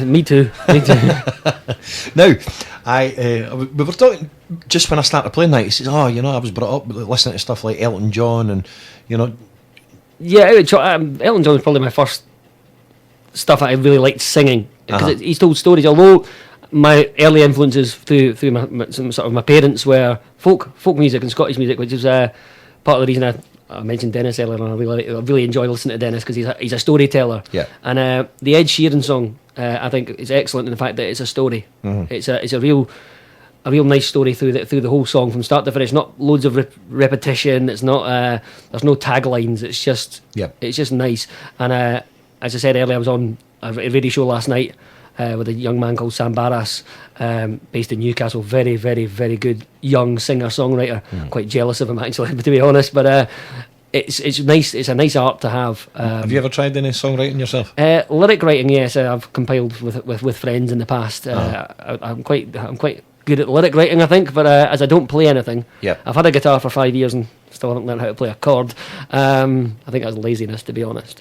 Me too. Now, we were talking just when I started playing that. He says, "Oh, I was brought up listening to stuff like Elton John, and Yeah, Elton John was probably my first stuff I really liked singing, because he's told stories. Although my early influences through my parents were folk music and Scottish music, which is part of the reason I mentioned Dennis earlier on. I really enjoy listening to Dennis because he's a storyteller. Yeah. And the Ed Sheeran song, I think, is excellent in the fact that it's a story. Mm-hmm. It's a real nice story through the whole song from start to finish. Not loads of repetition. It's not there's no taglines. It's just nice. And as I said earlier, I was on a radio show last night with a young man called Sam Barras, based in Newcastle. Very, very, very good young singer-songwriter. Quite jealous of him, actually, to be honest. But it's nice. It's a nice art to have. Have you ever tried any songwriting yourself? Lyric writing, yes. I've compiled with friends in the past. I'm quite good at lyric writing, I think. But as I don't play anything, I've had a guitar for 5 years and still haven't learned how to play a chord. I think that's laziness, to be honest.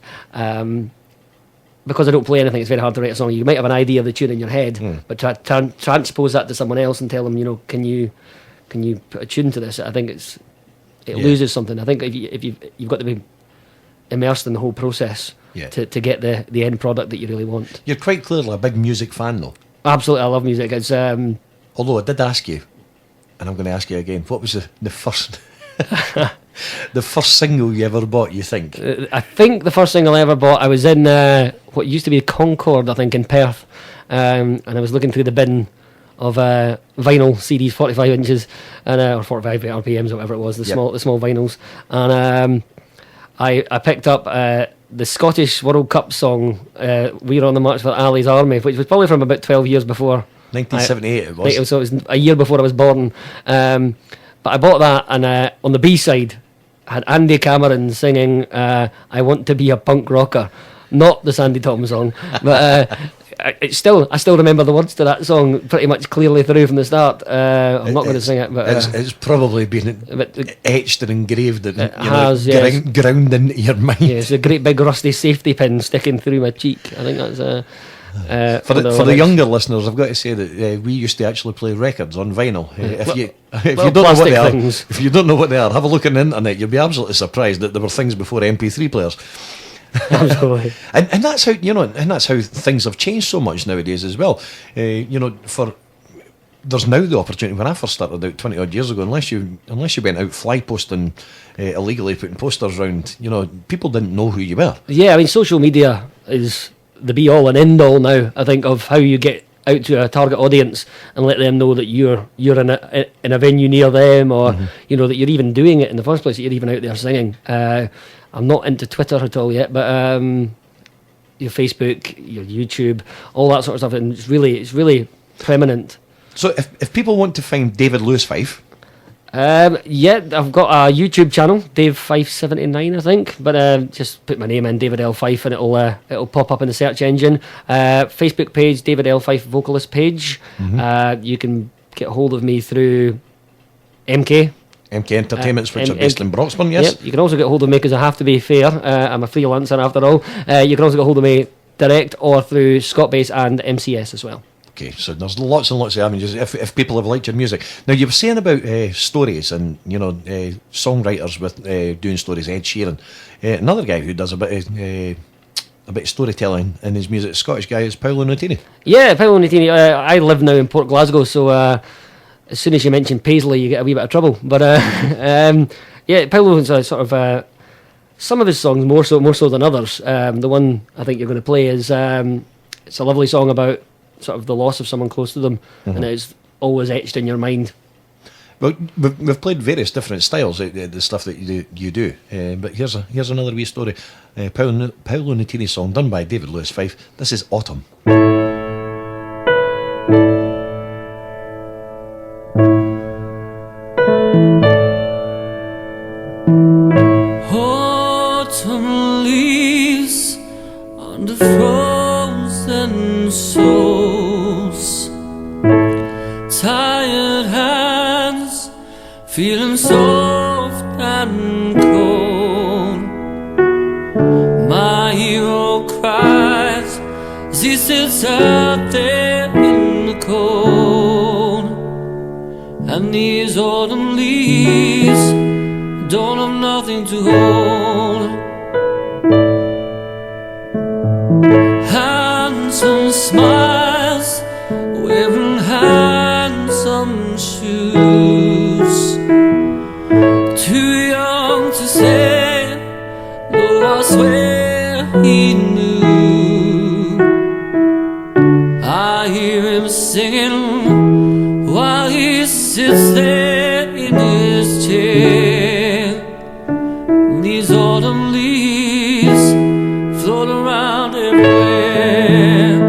Because I don't play anything, it's very hard to write a song. You might have an idea of the tune in your head, but to transpose that to someone else and tell them, can you put a tune to this? I think it loses something. I think if you've got to be immersed in the whole process to get the end product that you really want. You're quite clearly a big music fan, though. Absolutely, I love music. It's although I did ask you, and I'm going to ask you again, what was the first the first single you ever bought, you think? I think the first single I ever bought, I was in what used to be Concord, I think, in Perth, and I was looking through the bin of vinyl CDs, 45 inches, and or 45 RPMs or whatever it was, the small vinyls, and I picked up the Scottish World Cup song, "We're on the March for Ali's Army," which was probably from about 12 years before. 1978 it was. So it was a year before I was born. But I bought that, and on the B-side had Andy Cameron singing "I Want to Be a Punk Rocker," not the Sandy Tom song, but I still remember the words to that song pretty much clearly through from the start. I'm not going to sing it, but it's probably been etched and engraved and ground into your mind. Yeah, it's a great big rusty safety pin sticking through my cheek. I think that's for the younger listeners, I've got to say that we used to actually play records on vinyl. If you don't know what they are, have a look on the internet. You'll be absolutely surprised that there were things before MP3 players. Absolutely. and that's how that's how things have changed so much nowadays as well. There's now the opportunity. When I first started out 20 odd years ago, unless you went out fly posting illegally, putting posters around, people didn't know who you were. Yeah, I mean, social media is the be all and end all now, I think, of how you get out to a target audience and let them know that you're in a venue near them, or that you're even doing it in the first place, that you're even out there singing. I'm not into Twitter at all yet, but your Facebook, your YouTube, all that sort of stuff, and it's really preeminent. So if people want to find David Lewis Fyfe, I've got a YouTube channel, Dave Fyfe 79, I think. But just put my name in, David L. Fyfe, and it'll pop up in the search engine. Facebook page, David L. Fyfe vocalist page. You can get hold of me through MK Entertainments, which are based in Broxburn. Yes. Yep. You can also get hold of me, because I have to be fair. I'm a freelancer after all. You can also get hold of me direct or through Scott Bass and MCS as well. Okay, so there's lots and lots of avenues if people have liked your music. Now, you were saying about stories and songwriters with doing stories. Ed Sheeran, another guy who does a bit of storytelling in his music, Scottish guy, is Paolo Nutini. Yeah, Paolo Nutini. I live now in Port Glasgow, so as soon as you mention Paisley, you get a wee bit of trouble. But Paolo's sort of some of his songs more so than others. The one I think you're going to play is it's a lovely song about sort of the loss of someone close to them, and it's always etched in your mind. Well, we've played various different styles, the stuff that you do. But here's another wee story. Paolo Nutini song done by David Lewis Fyfe. This is Autumn. Autumn leaves on the frozen souls, tired hands feeling soft and cold. My hero cries as he sits out there in the cold. And these autumn leaves don't have nothing to hold. Handsome smiles, wearing handsome shoes. Too young to say, though I swear he knew. I hear him singing while he sits there in his chair. These autumn leaves float around everywhere.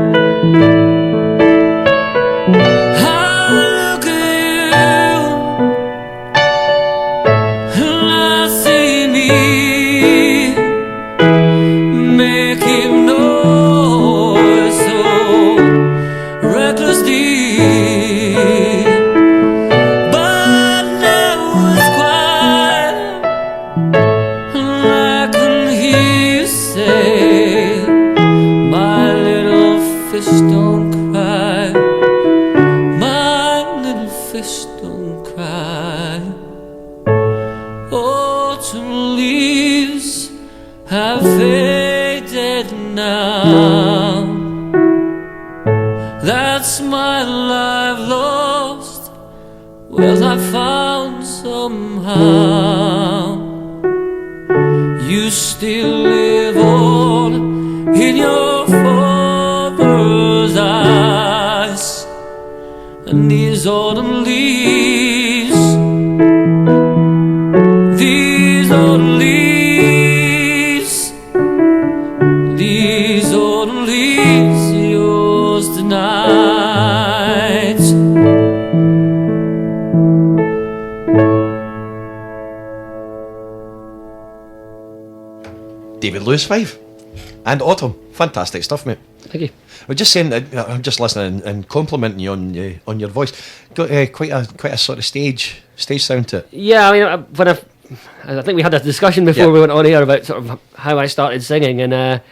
I look at you and I see me making noise so recklessly. But that was quiet, and I can hear you say, my little fish don't cry, my little fish don't cry. Autumn leaves have faded now. That smile I've lost, well, I found somehow. You still live on in your father's eyes. And these autumn leaves, these autumn leaves, these autumn leaves are yours tonight. David Lewis, Fyfe, and Autumn. Fantastic stuff, mate. Thank you. I'm just saying, I'm just listening and complimenting you on your voice. Got quite a sort of stage sound to it. Yeah, I mean, I think we had a discussion before we went on here about sort of how I started singing, and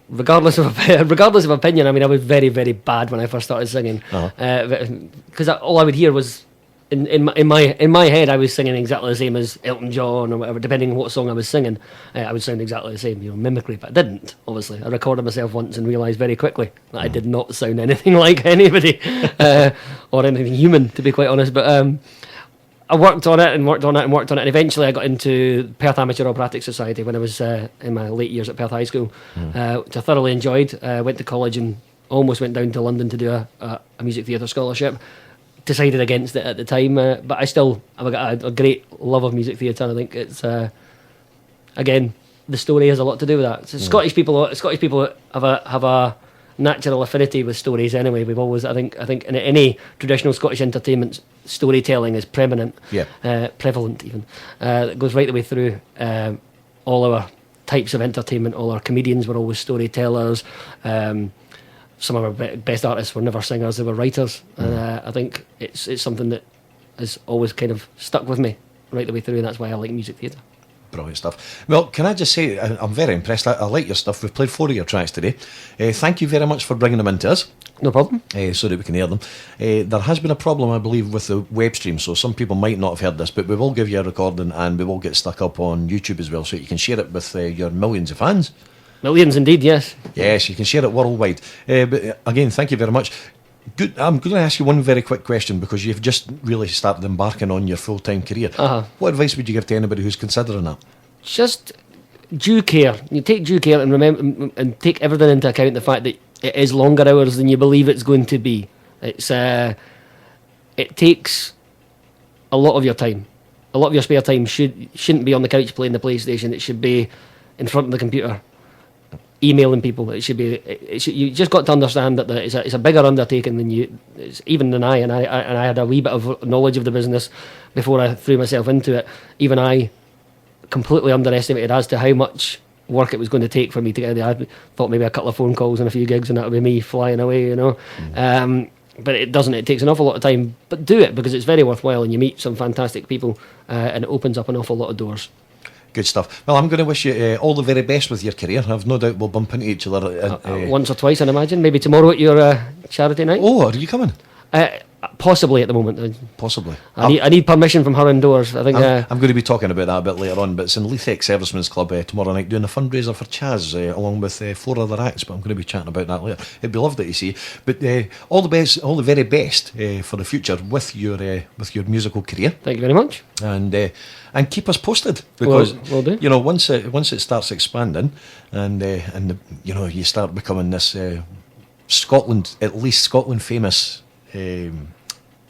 regardless of opinion, I mean, I was very, very bad when I first started singing, because all I would hear was in my head, I was singing exactly the same as Elton John or whatever, depending on what song I was singing. I would sound exactly the same, mimicry, but I didn't. Obviously, I recorded myself once and realised very quickly that I did not sound anything like anybody or anything human, to be quite honest. But I worked on it, and eventually I got into Perth Amateur Operatic Society when I was in my late years at Perth High School, which I thoroughly enjoyed. Went to college and almost went down to London to do a music theatre scholarship. Decided against it at the time, but I've got a great love of music theatre. I think it's again, the story has a lot to do with that. So Scottish people have a natural affinity with stories anyway. We've always, I think in any traditional Scottish entertainment, storytelling is prevalent even. It goes right the way through all our types of entertainment. All our comedians were always storytellers. Some of our best artists were never singers, they were writers. And I think it's something that has always kind of stuck with me right the way through, and that's why I like music theatre. Brilliant stuff. Well, can I just say, I'm very impressed. I like your stuff. We've played 4 of your tracks today. Thank you very much for bringing them into us. No problem. So that we can hear them. There has been a problem, I believe, with the web stream, so some people might not have heard this, but we will give you a recording and we will get stuck up on YouTube as well, so you can share it with your millions of fans. Millions indeed, yes. Yes, you can share it worldwide. But again, thank you very much. Good. I'm going to ask you one very quick question, because you've just really started embarking on your full-time career. What advice would you give to anybody who's considering that? Just due care. You take due care and remember and take everything into account. The fact that it is longer hours than you believe it's going to be. It takes a lot of your time. A lot of your spare time shouldn't be on the couch playing the PlayStation. It should be in front of the computer, emailing people. You just got to understand that it's a bigger undertaking than even than I. And I had a wee bit of knowledge of the business before I threw myself into it. Even I completely underestimated as to how much work it was going to take for me to get there. I thought maybe a couple of phone calls and a few gigs and that would be me flying away, but it doesn't. It takes an awful lot of time, but do it because it's very worthwhile and you meet some fantastic people and it opens up an awful lot of doors. Good stuff. Well, I'm going to wish you all the very best with your career. I've no doubt we'll bump into each other. Once or twice, I'd imagine. Maybe tomorrow at your charity night. Oh, are you coming? Possibly at the moment. Possibly. I need permission from her indoors. I think I'm going to be talking about that a bit later on, but it's in Leith Servicemen's Club tomorrow night doing a fundraiser for Chaz along with 4 other acts, but I'm going to be chatting about that later. It'd be lovely to see. But all the best, all the very best for the future with your musical career. Thank you very much. And keep us posted, because will do. You know, once it starts expanding and you start becoming this Scotland, at least Scotland famous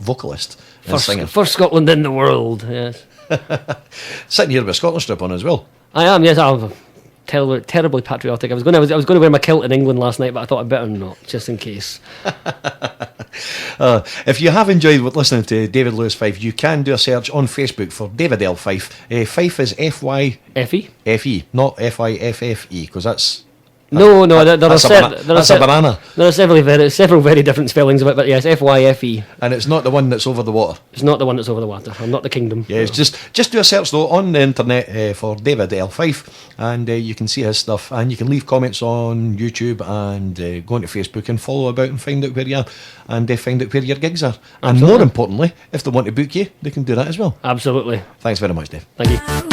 vocalist and singer. First Scotland in the world, yes. Sitting here with a Scotland strip on as well. I am, yes. I'm terribly patriotic. I was going to wear my kilt in England last night, but I thought I'd better not, just in case. If you have enjoyed listening to David Lewis Fyfe, you can do a search on Facebook for David L. Fyfe. Fyfe is F-Y-F-E. F-E, not F-I-F-F-E, because that's... No, there are banana. There are several very different spellings of it, but yes, F-Y-F-E. And it's not the one that's over the water. It's not the one that's over the water. I'm not the kingdom. Yeah, it's just do a search though on the internet for David L. Fyfe, and you can see his stuff, and you can leave comments on YouTube and go onto Facebook and follow about and find out where you are, and find out where your gigs are. Absolutely. And more importantly, if they want to book you, they can do that as well. Absolutely. Thanks very much, Dave. Thank you.